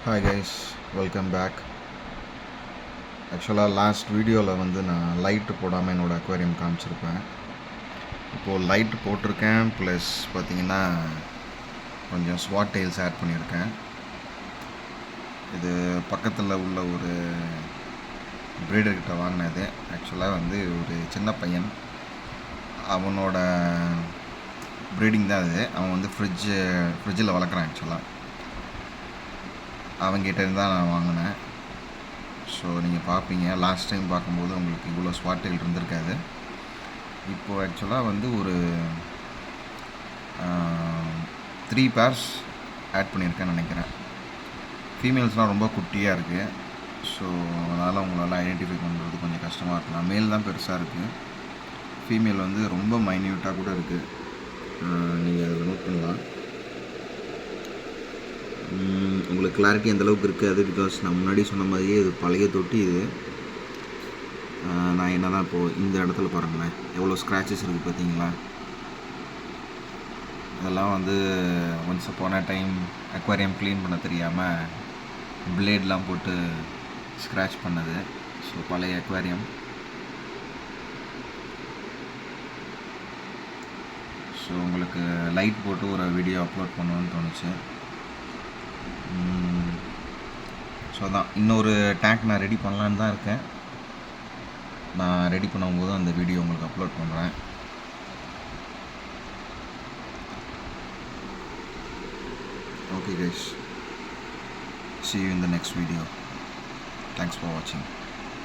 Hi guys, welcome back. ஆக்சுவலாக last வீடியோவில் நான் லைட்டு போடாமல் என்னோடய அக்வேரியம் காமிச்சிருப்பேன். இப்போது லைட்டு போட்டிருக்கேன், ப்ளஸ் பார்த்திங்கன்னா கொஞ்சம் ஸ்வாட் டெயில்ஸ் ஆட் பண்ணியிருக்கேன். இது பக்கத்தில் உள்ள ஒரு ப்ரீடர்கிட்ட வாங்கினது. ஆக்சுவலாக ஒரு சின்ன பையன், அவனோட ப்ரீடிங் தான் அது. அவன் ஃப்ரிட்ஜில் வளர்க்குறான். ஆக்சுவலாக அவங்ககிட்ட இருந்தால் நான் வாங்கினேன். ஸோ நீங்கள் பார்ப்பீங்க, லாஸ்ட் டைம் பார்க்கும்போது உங்களுக்கு இவ்வளோ ஸ்வாட் டெயில் இருந்திருக்காது. இப்போது ஆக்சுவலாக ஒரு 3 பேர்ஸ் ஆட் பண்ணியிருக்கேன்னு நினைக்கிறேன். ஃபீமேல்ஸ்லாம் ரொம்ப குட்டியாக இருக்குது. ஸோ அதனால் உங்களால் ஐடென்டிஃபை பண்ணுறது கொஞ்சம் கஷ்டமாக இருக்கலாம். மேல் தான் பெருசாக இருக்குது, ஃபீமேல் ரொம்ப மைன்யூட்டாக கூட இருக்குது. நீங்கள் அதை நோட் பண்ணலாம். உங்களுக்கு கிளாரிட்டி அந்தளவுக்கு இருக்காது, பிகாஸ் நான் முன்னாடி சொன்ன மாதிரியே இது பழைய தொட்டி. இது நான் என்ன தான் இப்போது இந்த இடத்துல பாருங்களேன், எவ்வளோ ஸ்க்ராச்சஸ் இருக்குது பார்த்தீங்களா. இதெல்லாம் once upon a time aquarium clean பண்ண தெரியாமல் பிளேட்லாம் போட்டு ஸ்க்ராட்ச் பண்ணது. ஸோ பழைய அக்வாரியம். ஸோ உங்களுக்கு லைட் போட்டு ஒரு வீடியோ அப்லோட் பண்ணணும்னு தோணுச்சு. ஸோ அதான், இன்னொரு டேங்க் நான் ரெடி பண்ணலான்னு தான் இருக்கேன். நான் ரெடி பண்ணும்போது அந்த வீடியோ உங்களுக்கு அப்லோட் பண்ணுறேன். Okay guys, see you in the next video. Thanks for watching.